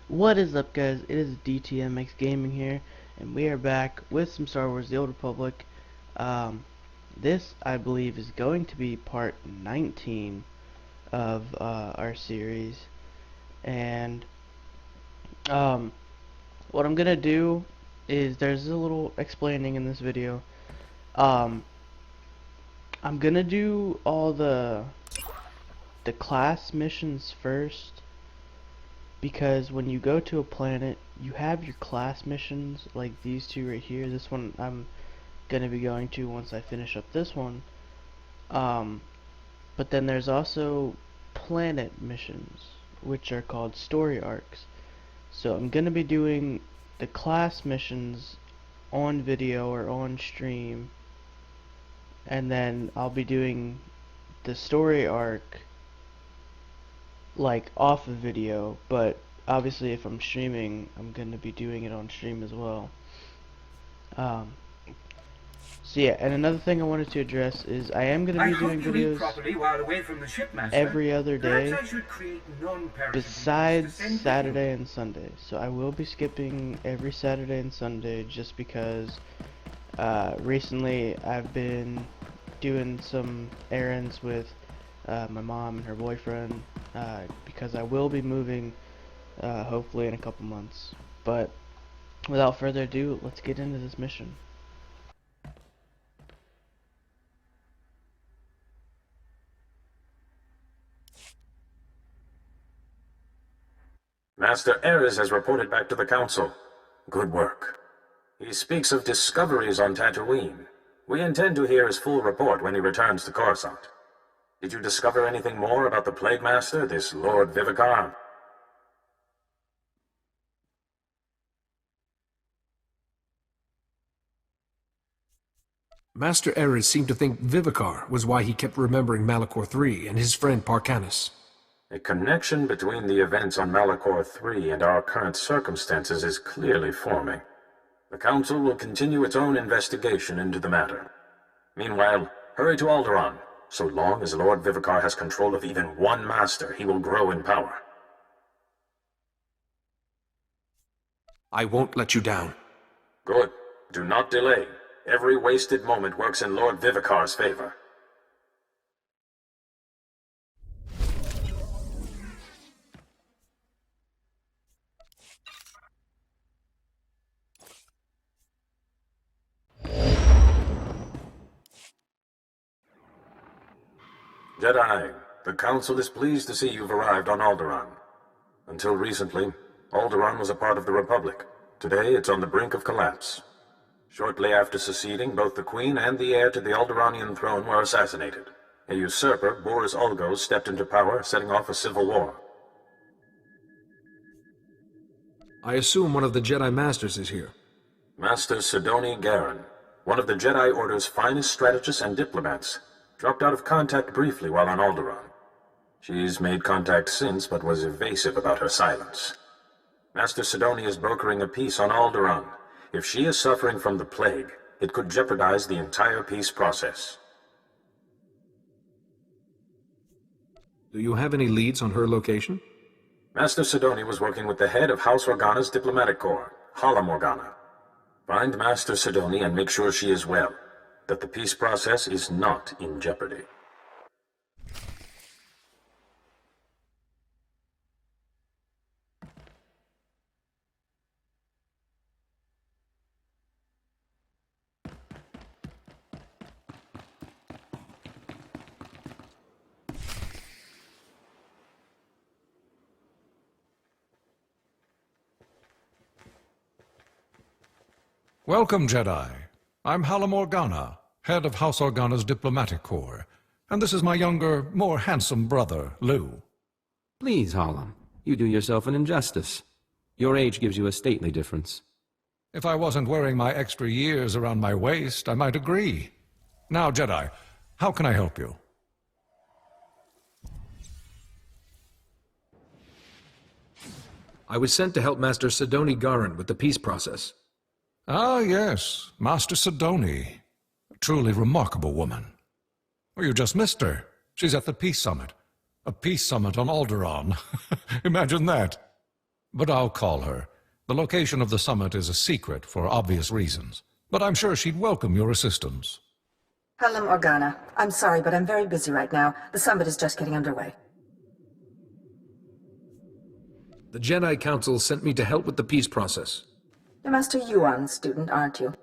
What is up, guys? It is DTMX Gaming here, and we are back with some Star Wars The Old Republic. This, I believe, is going to be part 19 of our series, and what I'm gonna do is there's a little explaining in this video. Um, I'm gonna do all the class missions first, because when you go to a planet, you have your class missions, like these two right here. This one I'm gonna be going to once I finish up this one. Um, but then there's also planet missions, which are called story arcs. So I'm gonna be doing the class missions on video or on stream, and then I'll be doing the story arc like off of video, but obviously if I'm streaming, I'm going to be doing it on stream as well. Um, so yeah, and another thing I wanted to address is I am going to be doing videos every other day besides Saturday and Sunday. So I will be skipping every Saturday and Sunday just because recently I've been doing some errands with my mom and her boyfriend, because I will be moving hopefully in a couple months. But without further ado, let's get into this mission. Master Ares has reported back to the Council. Good work. He speaks of discoveries on Tatooine. We intend to hear his full report when he returns to Coruscant. Did you discover anything more about the Plague Master, this Lord Vivicar? Master Ares seemed to think Vivicar was why he kept remembering Malachor III and his friend Parcanus. A connection between the events on Malachor III and our current circumstances is clearly forming. The Council will continue its own investigation into the matter. Meanwhile, hurry to Alderaan. So long as Lord Vivicar has control of even one master, he will grow in power. I won't let you down. Good. Do not delay. Every wasted moment works in Lord Vivicar's favor. Jedi, the Council is pleased to see you've arrived on Alderaan. Until recently, Alderaan was a part of the Republic. Today, it's on the brink of collapse. Shortly after seceding, both the Queen and the heir to the Alderaanian throne were assassinated. A usurper, Boris Ulgos, stepped into power, setting off a civil war. I assume one of the Jedi Masters is here. Master Sidoni Garen, one of the Jedi Order's finest strategists and diplomats, dropped out of contact briefly while on Alderaan. She's made contact since, but was evasive about her silence. Master Sidoni is brokering a peace on Alderaan. If she is suffering from the plague, it could jeopardize the entire peace process. Do you have any leads on her location? Master Sidoni was working with the head of House Organa's diplomatic corps, Hala Morgana. Find Master Sidoni and make sure she is well, that the peace process is not in jeopardy. Welcome, Jedi. I'm Hala Morgana, head of House Organa's diplomatic corps, and this is my younger, more handsome brother, Lou. Please, Hala, you do yourself an injustice. Your age gives you a stately difference. If I wasn't wearing my extra years around my waist, I might agree. Now, Jedi, how can I help you? I was sent to help Master Sidoni Garen with the peace process. Ah, yes, Master Sidoni. A truly remarkable woman. Well, you just missed her. She's at the Peace Summit. A peace summit on Alderaan. Imagine that. but I'll call her. The location of the summit is a secret for obvious reasons, but I'm sure she'd welcome your assistance. Hello, Organa. I'm sorry, but I'm very busy right now. The summit is just getting underway. The Jedi Council sent me to help with the peace process. You're Master Yuan's student, aren't you?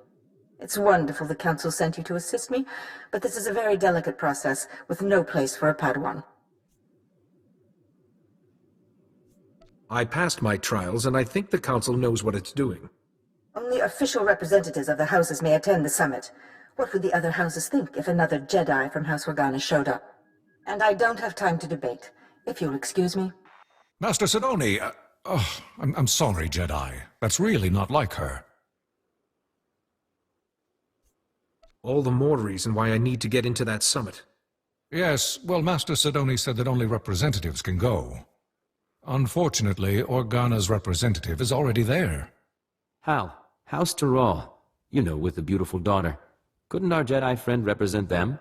It's wonderful the Council sent you to assist me, but this is a very delicate process with no place for a Padawan. I passed my trials, and I think the Council knows what it's doing. Only official representatives of the houses may attend the summit. What would the other houses think if another Jedi from House Organa showed up? And I don't have time to debate. If you'll excuse me. Master Sidoni, I'm sorry, Jedi. That's really not like her. All the more reason why I need to get into that summit. Yes, well, Master Sidoni said that only representatives can go. Unfortunately, Organa's representative is already there. Hal, House Tyrrell. You know, with the beautiful daughter. Couldn't our Jedi friend represent them?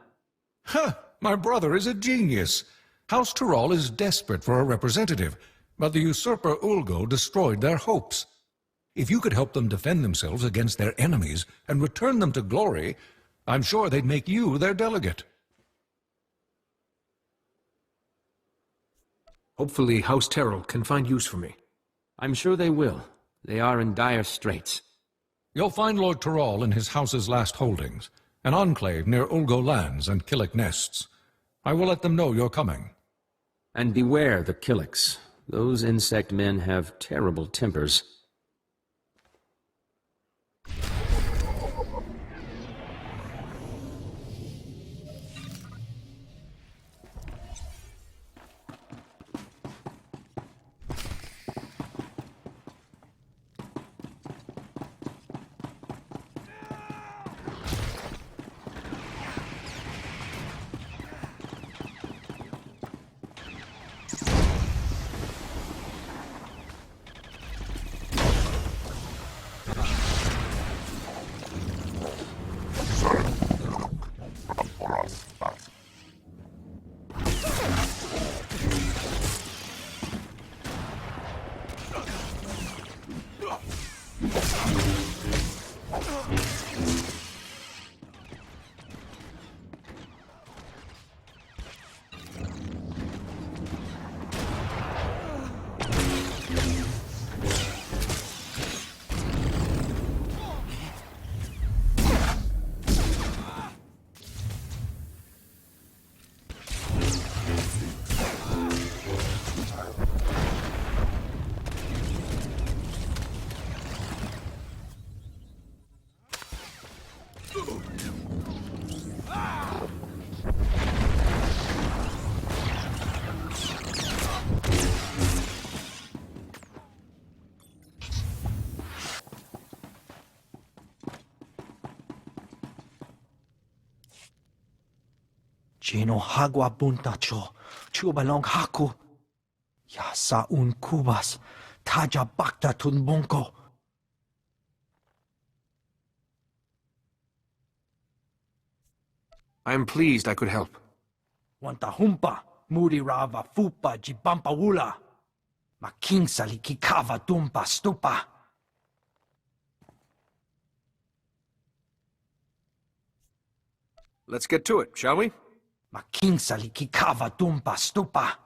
Huh! My brother is a genius. House Tyrrell is desperate for a representative, but the usurper Ulgo destroyed their hopes. If you could help them defend themselves against their enemies and return them to glory, I'm sure they'd make you their delegate. Hopefully House Terrell can find use for me. I'm sure they will. They are in dire straits. You'll find Lord Tyrrell in his house's last holdings, an enclave near Ulgo lands and Killik nests. I will let them know you're coming. And beware the Killiks. Those insect men have terrible tempers. Jeno hagwa buntacho, chubalong haku. Yasa un kubas, taja bakta tunbunko. I am pleased I could help. Wanta humpa, muri rava fupa jibampa wula. Making salikikava dumpa stupa. Let's get to it, shall we? Making salikikava dumpa stupa.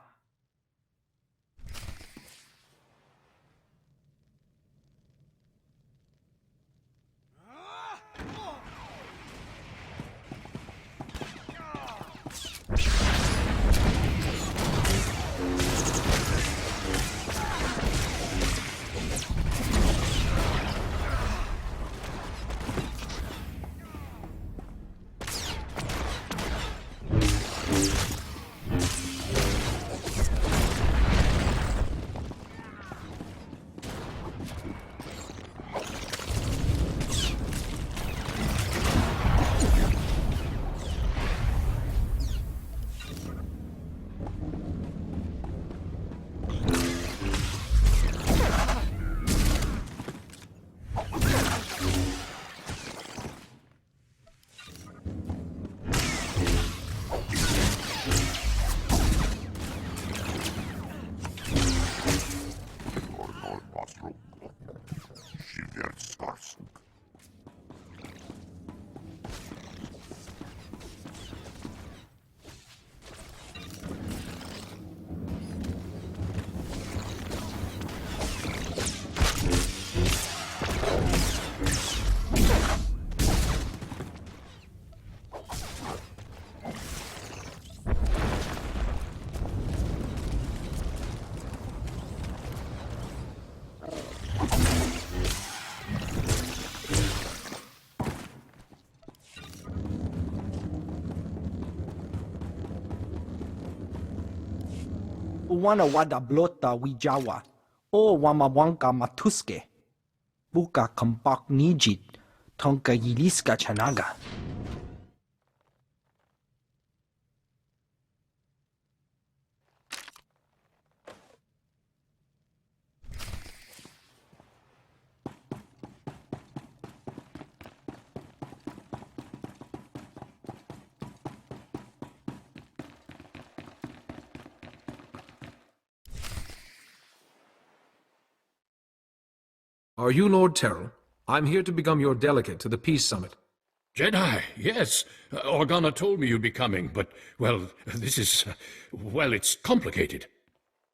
Uwana wada blota wijawa. O wamawanka matuske. Buka kampak nijit. Tonka yiliska chanaga. Are you Lord Terrell? I'm here to become your delegate to the Peace Summit. Jedi, yes. Organa told me you'd be coming, but, well, this is... well, it's complicated.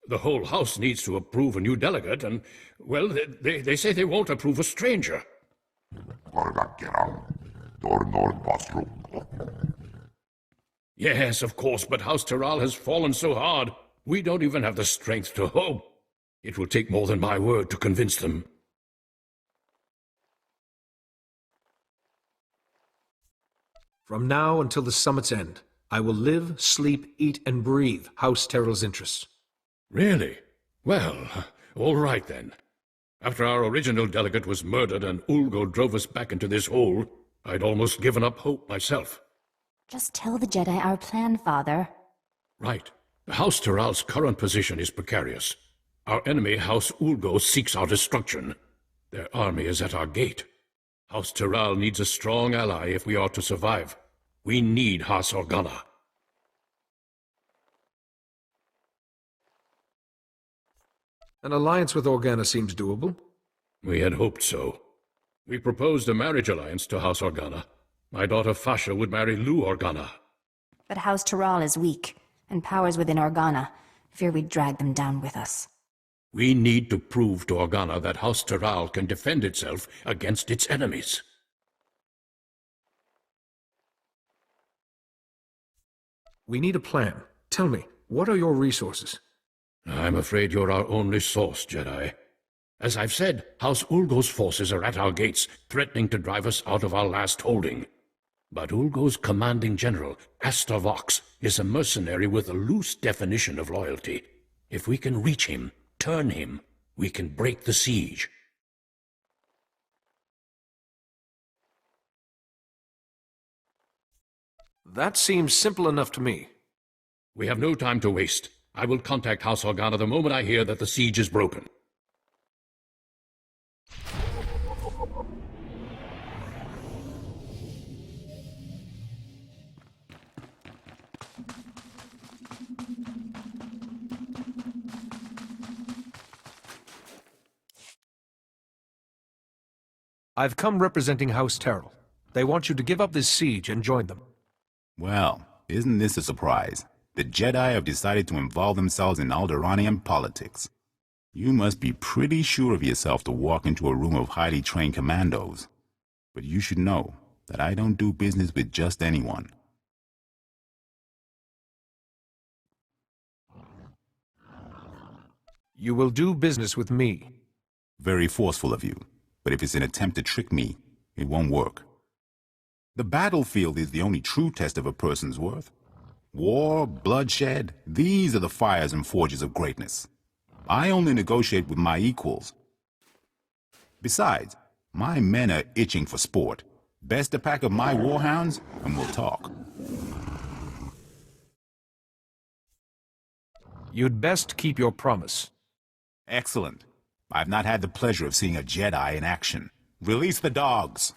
The whole house needs to approve a new delegate, and, well, they say they won't approve a stranger. Yes, of course, but House Terral has fallen so hard, we don't even have the strength to hope. It will take more than my word to convince them. From now until the summit's end, I will live, sleep, eat, and breathe House Terrell's interests. Really? Well, all right then. After our original delegate was murdered and Ulgo drove us back into this hole, I'd almost given up hope myself. Just tell the Jedi our plan, Father. Right. House Terral's current position is precarious. Our enemy, House Ulgo, seeks our destruction. Their army is at our gate. House Terral needs a strong ally if we are to survive. We need House Organa. An alliance with Organa seems doable. We had hoped so. We proposed a marriage alliance to House Organa. My daughter Fasha would marry Lou Organa. But House Terral is weak, and powers within Organa. Fear we'd drag them down with us. We need to prove to Organa that House Terral can defend itself against its enemies. We need a plan. Tell me, what are your resources? I'm afraid you're our only source, Jedi. As I've said, House Ulgo's forces are at our gates, threatening to drive us out of our last holding. But Ulgo's commanding general, Astor Vox, is a mercenary with a loose definition of loyalty. If we can reach him, turn him, we can break the siege. That seems simple enough to me. We have no time to waste. I will contact House Organa the moment I hear that the siege is broken. I've come representing House Terrell. They want you to give up this siege and join them. Well, isn't this a surprise? The Jedi have decided to involve themselves in Alderaanian politics. You must be pretty sure of yourself to walk into a room of highly trained commandos. But you should know that I don't do business with just anyone. You will do business with me. Very forceful of you, but if it's an attempt to trick me, it won't work. The battlefield is the only true test of a person's worth. War, bloodshed, these are the fires and forges of greatness. I only negotiate with my equals. Besides, my men are itching for sport. Best a pack of my warhounds, and we'll talk. You'd best keep your promise. Excellent. I've not had the pleasure of seeing a Jedi in action. Release the dogs!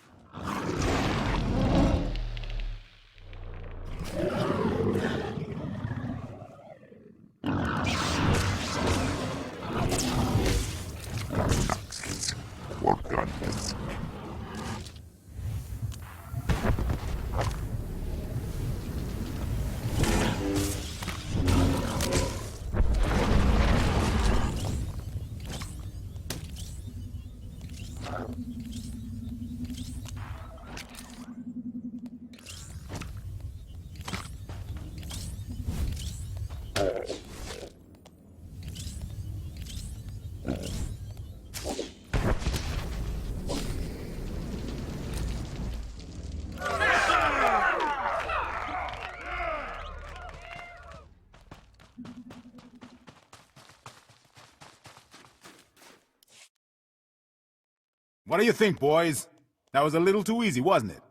What do you think, boys? That was a little too easy, wasn't it?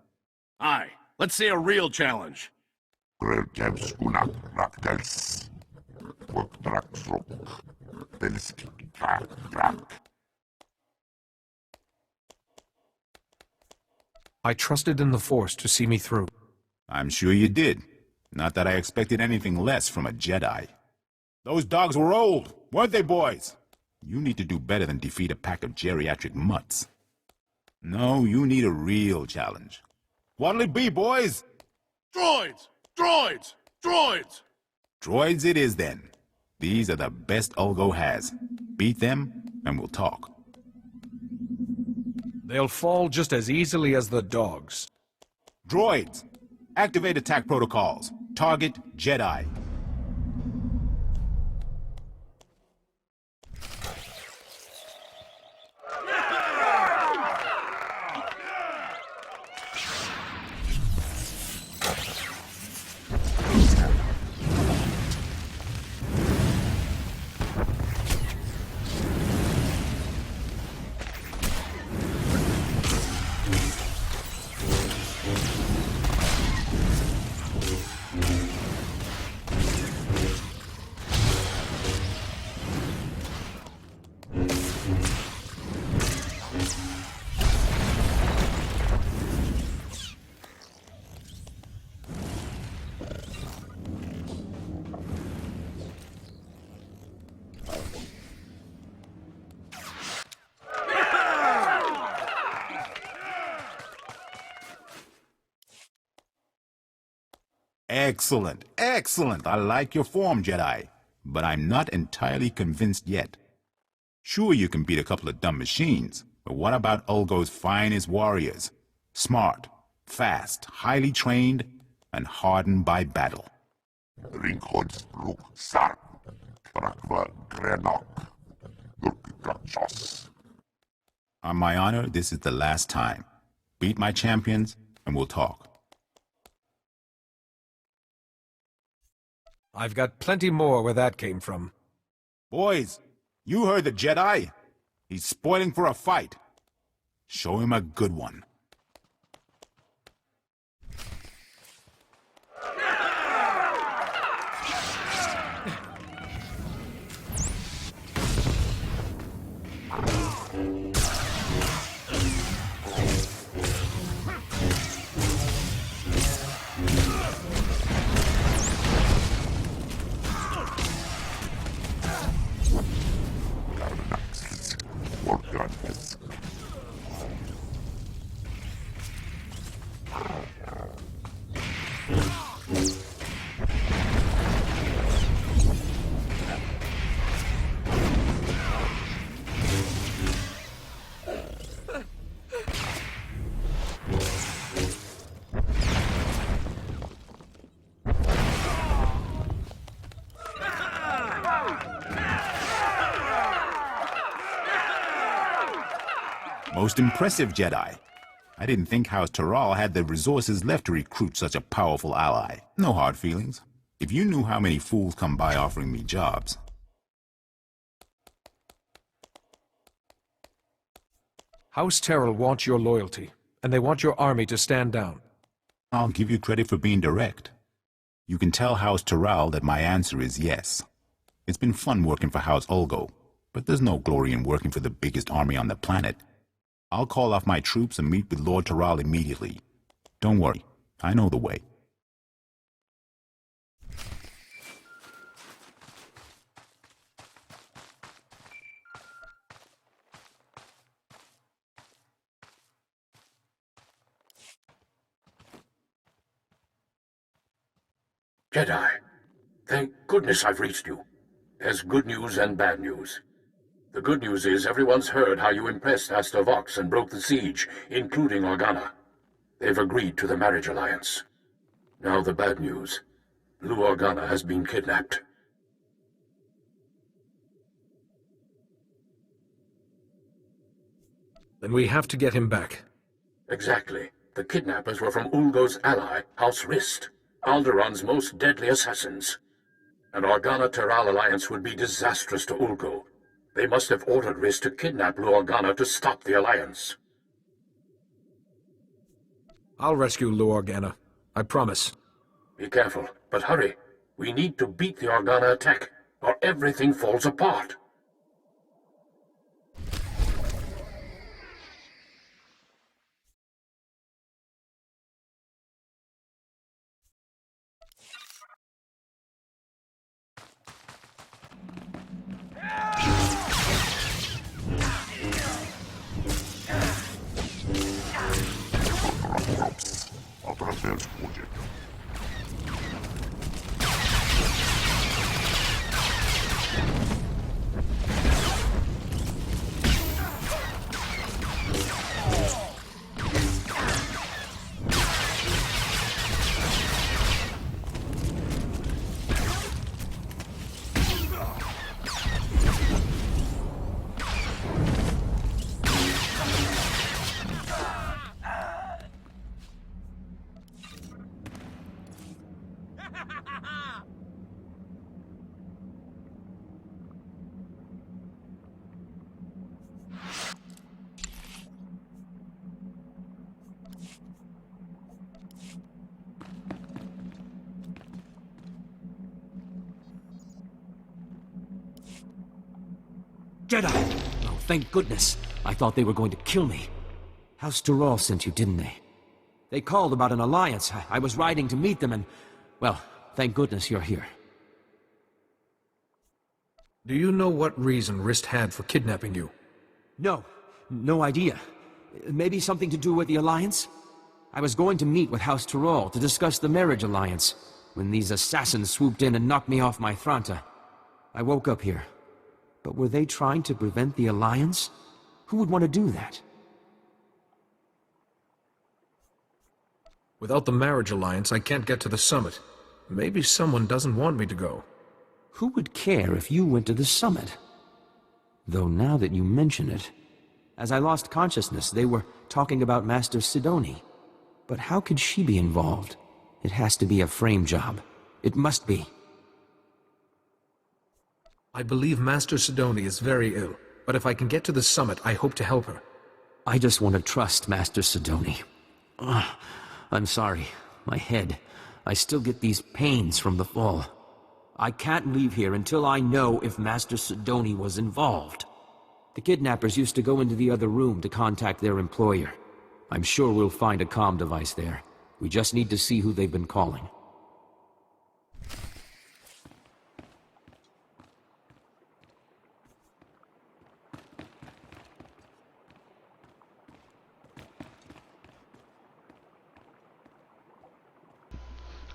Aye. Let's see a real challenge. I trusted in the Force to see me through. I'm sure you did. Not that I expected anything less from a Jedi. Those dogs were old, weren't they, boys? You need to do better than defeat a pack of geriatric mutts. No, you need a real challenge. What'll it be, boys? Droids! Droids! Droids! Droids it is, then. These are the best Ulgo has. Beat them, and we'll talk. They'll fall just as easily as the dogs. Droids, activate attack protocols. Target Jedi. Excellent, excellent. I like your form, Jedi. But I'm not entirely convinced yet. Sure, you can beat a couple of dumb machines, but what about Ulgo's finest warriors? Smart, fast, highly trained, and hardened by battle. On my honor, this is the last time. Beat my champions, and we'll talk. I've got plenty more where that came from. Boys, you heard the Jedi. He's spoiling for a fight. Show him a good one. Most impressive, Jedi. I didn't think House Taral had the resources left to recruit such a powerful ally. No hard feelings. If you knew how many fools come by offering me jobs. House Terrell wants your loyalty, and they want your army to stand down. I'll give you credit for being direct. You can tell House Taral that my answer is yes. It's been fun working for House Ulgo, but there's no glory in working for the biggest army on the planet. I'll call off my troops and meet with Lord Taral immediately. Don't worry, I know the way. Jedi, thank goodness I've reached you. There's good news and bad news. The good news is everyone's heard how you impressed Asta Vox and broke the siege, including Organa. They've agreed to the marriage alliance. Now the bad news. Blue Organa has been kidnapped. Then we have to get him back. Exactly. The kidnappers were from Ulgo's ally, House Rist, Alderaan's most deadly assassins. An Organa-Terral alliance would be disastrous to Ulgo. They must have ordered Rist to kidnap Blue Organa to stop the alliance. I'll rescue Lou Organa. I promise. Be careful, but hurry. We need to beat the Organa attack, or everything falls apart. Jedi! Oh, thank goodness. I thought they were going to kill me. House Tyrrell sent you, didn't they? They called about an alliance. I was riding to meet them and... well, thank goodness you're here. Do you know what reason Rist had for kidnapping you? No idea. Maybe something to do with the alliance? I was going to meet with House Tyrrell to discuss the marriage alliance, when these assassins swooped in and knocked me off my Thranta. I woke up here. But were they trying to prevent the alliance? Who would want to do that? Without the marriage alliance, I can't get to the summit. Maybe someone doesn't want me to go. Who would care if you went to the summit? Though now that you mention it, as I lost consciousness, they were talking about Master Sidoni. But how could she be involved? It has to be a frame job. It must be. I believe Master Sidoni is very ill, but if I can get to the summit, I hope to help her. I just want to trust Master Sidoni. I'm sorry. My head. I still get these pains from the fall. I can't leave here until I know if Master Sidoni was involved. The kidnappers used to go into the other room to contact their employer. I'm sure we'll find a comm device there. We just need to see who they've been calling.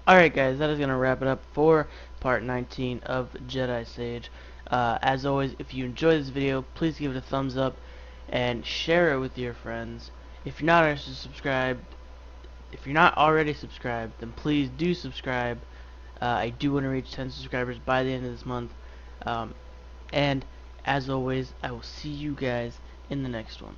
Alright guys, that is going to wrap it up for part 19 of Jedi Sage. As always, if you enjoyed this video, please give it a thumbs up and share it with your friends. If you're not already subscribed, then please do subscribe. I do want to reach 10 subscribers by the end of this month. And as always, I will see you guys in the next one.